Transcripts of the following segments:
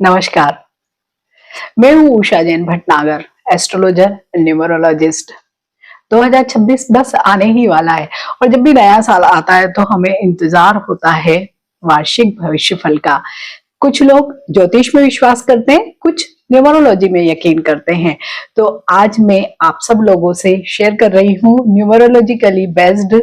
नमस्कार। मैं हूँ उषा जैन भटनागर, एस्ट्रोलॉजर, न्यूमरोलॉजिस्ट। 2026 बस आने ही वाला है और जब भी नया साल आता है तो हमें इंतजार होता है वार्षिक भविष्यफल का। कुछ लोग ज्योतिष में विश्वास करते हैं, कुछ न्यूमरोलॉजी में यकीन करते हैं। तो आज मैं आप सब लोगों से शेयर कर रही हूँ न्यूमरोलॉजिकली बेस्ड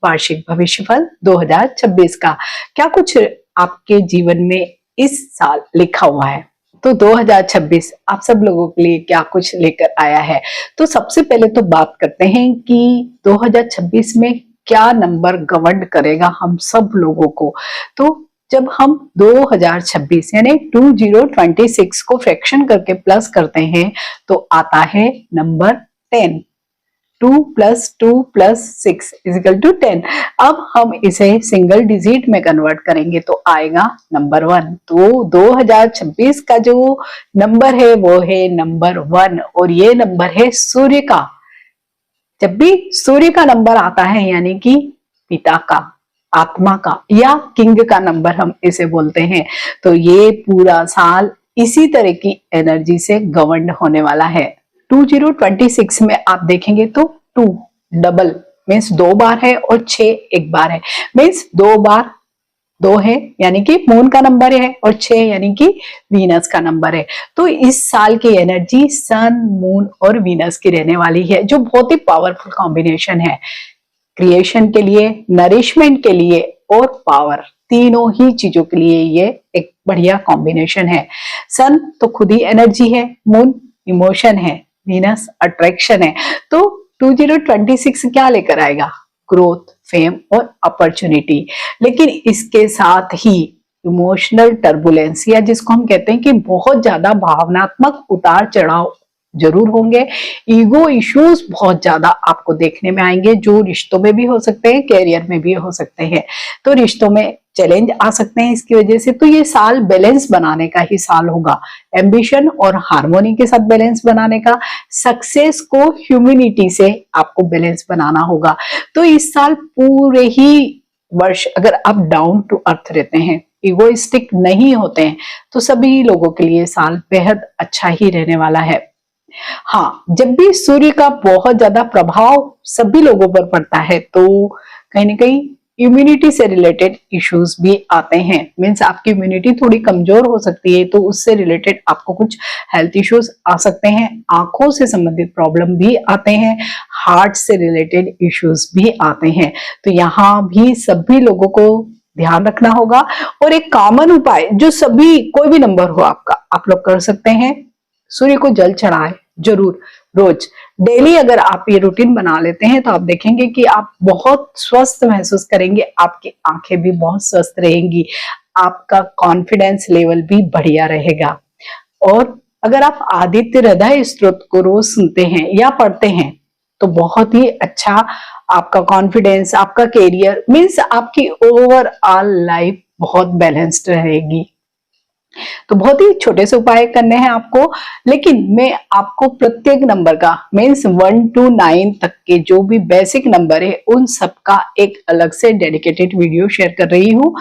वार्षिक भविष्यफल 2026 का। क्या कुछ आपके जीवन में इस साल लिखा हुआ है। तो 2026 आप सब लोगों के लिए क्या कुछ लेकर आया है। तो सबसे पहले तो बात करते हैं कि 2026 में क्या नंबर गवर्न करेगा हम सब लोगों को। तो जब हम 2026 यानी 2026 को फ्रैक्शन करके प्लस करते हैं तो आता है नंबर 10। 2 + 2 + 6 = 10। अब हम इसे सिंगल डिजिट में कन्वर्ट करेंगे तो आएगा नंबर 1। तो 2026 का जो नंबर है वो है नंबर 1 और ये नंबर है सूर्य का। जब भी सूर्य का नंबर आता है यानी कि पिता का, आत्मा का या किंग का नंबर हम इसे बोलते हैं, तो ये पूरा साल इसी तरह की एनर्जी से गवर्न होने वाला है। 2026 में आप देखेंगे तो 2 डबल मीन्स 2 बार है और 6 एक बार है। मीन्स 2 बार 2 है यानी कि मून का नंबर है और 6 यानी कि वीनस का नंबर है। तो इस साल की एनर्जी सन, मून और वीनस की रहने वाली है, जो बहुत ही पावरफुल कॉम्बिनेशन है। क्रिएशन के लिए, नरिशमेंट के लिए और पावर, तीनों ही चीजों के लिए ये एक बढ़िया कॉम्बिनेशन है। सन तो खुद ही एनर्जी है, मून इमोशन है, वीनस अट्रैक्शन है। तो 2026 क्या लेकर आएगा? ग्रोथ, फेम और अपॉर्चुनिटी। लेकिन इसके साथ ही इमोशनल टर्बुलेंस या जिसको हम कहते हैं कि बहुत ज्यादा भावनात्मक उतार चढ़ाव जरूर होंगे। ईगो इश्यूज बहुत ज्यादा आपको देखने में आएंगे, जो रिश्तों में भी हो सकते हैं, कैरियर में भी हो सकते हैं। तो रिश्तों में चैलेंज आ सकते हैं इसकी वजह से। तो ये साल बैलेंस बनाने का ही साल होगा, एम्बिशन और हार्मोनी के साथ बैलेंस बनाने का। सक्सेस को ह्यूमिनिटी से आपको बैलेंस बनाना होगा। तो इस साल पूरे ही वर्ष अगर आप डाउन टू अर्थ रहते हैं, इगोइस्टिक नहीं होते हैं, तो सभी लोगों के लिए साल बेहद अच्छा ही रहने वाला है। हाँ, जब भी सूर्य का बहुत ज्यादा प्रभाव सभी लोगों पर पड़ता है तो कहीं ना कहीं इम्यूनिटी से रिलेटेड इश्यूज भी आते हैं। मीन्स आपकी इम्यूनिटी थोड़ी कमजोर हो सकती है, तो उससे रिलेटेड आपको कुछ हेल्थ इश्यूज आ सकते हैं। आंखों से संबंधित प्रॉब्लम भी आते हैं, हार्ट से रिलेटेड इश्यूज भी आते हैं। तो यहाँ भी सभी लोगों को ध्यान रखना होगा। और एक कॉमन उपाय जो सभी, कोई भी नंबर हो आपका, आप लोग कर सकते हैं, सूर्य को जल चढ़ाए जरूर रोज। डेली अगर आप ये रूटीन बना लेते हैं तो आप देखेंगे कि आप बहुत स्वस्थ महसूस करेंगे, आपकी आंखें भी बहुत स्वस्थ रहेंगी, आपका कॉन्फिडेंस लेवल भी बढ़िया रहेगा। और अगर आप आदित्य हृदय स्तोत्र को रोज सुनते हैं या पढ़ते हैं तो बहुत ही अच्छा आपका कॉन्फिडेंस, आपका कैरियर मीन्स आपकी ओवरऑल लाइफ बहुत बैलेंस्ड रहेगी। तो बहुत ही छोटे से उपाय करने हैं आपको, लेकिन मैं आपको प्रत्येक नंबर का मीन्स 1 to 9 तक के जो भी बेसिक नंबर है उन सब का एक अलग से डेडिकेटेड वीडियो शेयर कर रही हूँ।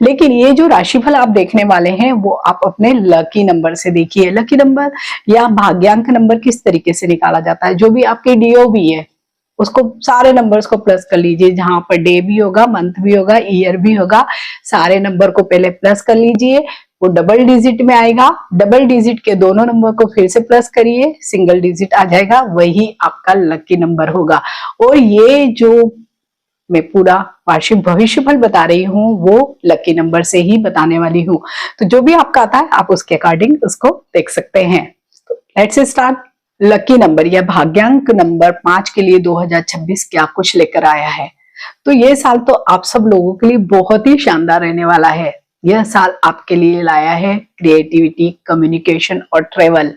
लेकिन ये जो राशिफल आप देखने वाले हैं वो आप अपने लकी नंबर से देखिए। लकी नंबर या भाग्यांक नंबर किस तरीके से निकाला जाता है, जो भी आपके डीओबी है उसको सारे नंबर्स को प्लस कर लीजिए। जहां पर डे भी होगा, मंथ भी होगा, ईयर भी होगा, सारे नंबर को पहले प्लस कर लीजिए। वो डबल डिजिट में आएगा, डबल डिजिट के दोनों नंबर को फिर से प्लस करिए, सिंगल डिजिट आ जाएगा, वही आपका लकी नंबर होगा। और ये जो मैं पूरा वार्षिक भविष्यफल बता रही हूँ वो लकी नंबर से ही बताने वाली हूँ। तो जो भी आपका आता है आप उसके अकॉर्डिंग उसको देख सकते हैं। Let's start. लकी नंबर या भाग्यांक नंबर 5 के लिए 2026 क्या कुछ लेकर आया है। तो ये साल तो आप सब लोगों के लिए बहुत ही शानदार रहने वाला है। यह साल आपके लिए लाया है क्रिएटिविटी, कम्युनिकेशन और ट्रेवल।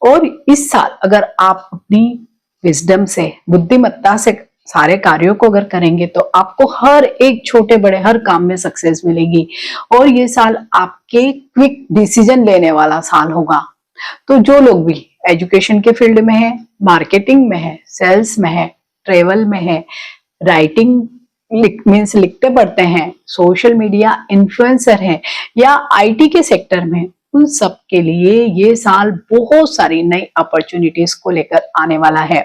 और इस साल अगर आप अपनी विजडम से, बुद्धिमत्ता से सारे कार्यों को अगर करेंगे तो आपको हर एक छोटे बड़े हर काम में सक्सेस मिलेगी। और ये साल आपके क्विक डिसीजन लेने वाला साल होगा। तो जो लोग भी एजुकेशन के फील्ड में है, मार्केटिंग में है, सेल्स में है, ट्रेवल में है, राइटिंग मीन्स लिखते पढ़ते हैं, सोशल मीडिया इन्फ्लुएंसर हैं या आईटी के सेक्टर में, उन सब के लिए ये साल बहुत सारी नई अपॉर्चुनिटीज को लेकर आने वाला है।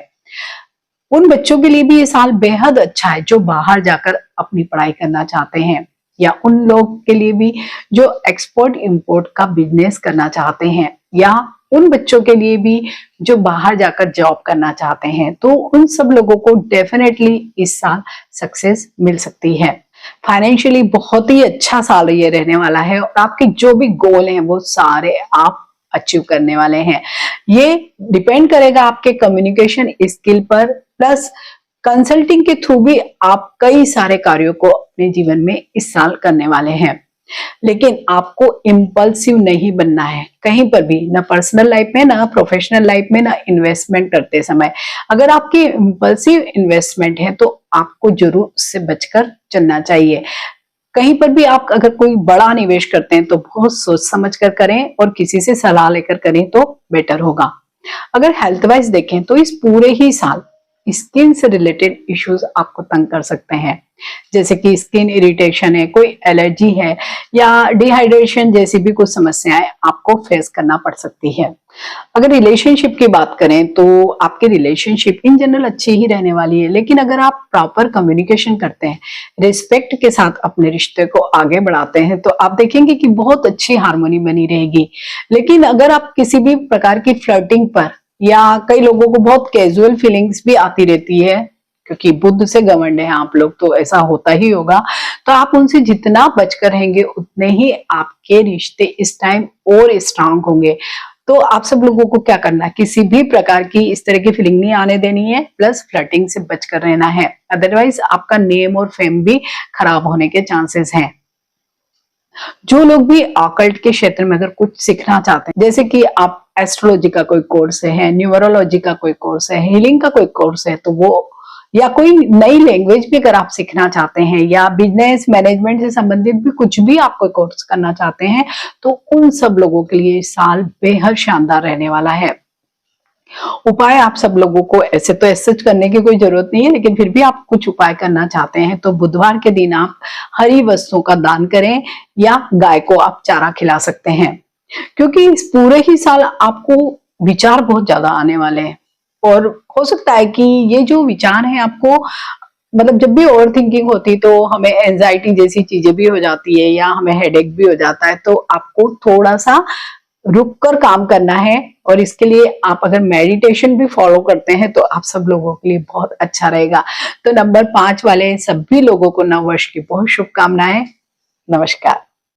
उन बच्चों के लिए भी ये साल बेहद अच्छा है जो बाहर जाकर अपनी पढ़ाई करना चाहते हैं, या उन लोग के लिए भी जो एक्सपोर्ट इंपोर्ट का बिजनेस करना चाहते हैं, या उन बच्चों के लिए भी जो बाहर जाकर जॉब करना चाहते हैं। तो उन सब लोगों को डेफिनेटली इस साल सक्सेस मिल सकती है। फाइनेंशियली बहुत ही अच्छा साल ये रहने वाला है और आपके जो भी गोल हैं वो सारे आप अचीव करने वाले हैं। ये डिपेंड करेगा आपके कम्युनिकेशन स्किल पर, प्लस कंसल्टिंग के थ्रू भी आप कई सारे कार्यों को अपने जीवन में इस साल करने वाले हैं। लेकिन आपको इम्पल्सिव नहीं बनना है कहीं पर भी, ना पर्सनल लाइफ में, ना प्रोफेशनल लाइफ में, ना इन्वेस्टमेंट करते समय। अगर आपकी इम्पल्सिव इन्वेस्टमेंट है तो आपको जरूर उससे बचकर चलना चाहिए। कहीं पर भी आप अगर कोई बड़ा निवेश करते हैं तो बहुत सोच समझ कर करें और किसी से सलाह लेकर करें तो बेटर होगा। अगर हेल्थ वाइज देखें तो इस पूरे ही साल स्किन से रिलेटेड इश्यूज आपको तंग कर सकते हैं, जैसे कि स्किन इरिटेशन है, कोई एलर्जी है, या डिहाइड्रेशन जैसी भी कुछ समस्याएं आपको फेस करना पड़ सकती है। अगर रिलेशनशिप की बात करें तो आपकी रिलेशनशिप इन जनरल अच्छी ही रहने वाली है, लेकिन अगर आप प्रॉपर कम्युनिकेशन करते हैं, रिस्पेक्ट के साथ अपने रिश्ते को आगे बढ़ाते हैं, तो आप देखेंगे कि बहुत अच्छी हार्मोनी बनी रहेगी। लेकिन अगर आप किसी भी प्रकार की फ्लर्टिंग पर, या कई लोगों को बहुत कैजुअल फीलिंग्स भी आती रहती है क्योंकि बुध से गवर्न है आप लोग, तो ऐसा होता ही होगा, तो आप उनसे जितना बचकर रहेंगे उतने ही आपके रिश्ते इस टाइम और स्ट्रांग होंगे। तो आप सब लोगों को क्या करना है, किसी भी प्रकार की इस तरह की फीलिंग नहीं आने देनी है, प्लस फ्लर्टिंग से बचकर रहना है, अदरवाइज आपका नेम और फेम भी खराब होने के चांसेस हैं। जो लोग भी ऑकल्ट के क्षेत्र में अगर कुछ सीखना चाहते हैं, जैसे कि आप एस्ट्रोलॉजी का कोई कोर्स है, न्यूमरोलॉजी का कोई कोर्स है, हीलिंग का कोई कोर्स है, तो वो, या कोई नई लैंग्वेज भी अगर आप सीखना चाहते हैं, या बिजनेस मैनेजमेंट से संबंधित भी कुछ भी आप कोई कोर्स करना चाहते हैं, तो उन सब लोगों के लिए साल बेहद शानदार रहने वाला है। उपाय आप सब लोगों को ऐसे तो ऐसे करने की कोई जरूरत नहीं है, लेकिन फिर भी आप कुछ उपाय करना चाहते हैं तो बुधवार के दिन आप हरी वस्तुओं का दान करें, या गाय को आप चारा खिला सकते हैं, क्योंकि इस पूरे ही साल आपको विचार बहुत ज्यादा आने वाले हैं। और हो सकता है कि ये जो विचार है आपको, मतलब जब भी ओवर थिंकिंग होती तो हमें एंजाइटी जैसी चीजें भी हो जाती है, या हमें हेडेक भी हो जाता है, तो आपको थोड़ा सा रुक कर काम करना है। और इसके लिए आप अगर मेडिटेशन भी फॉलो करते हैं तो आप सब लोगों के लिए बहुत अच्छा रहेगा। तो नंबर 5 वाले सभी लोगों को नववर्ष की बहुत शुभकामनाएं। नमस्कार।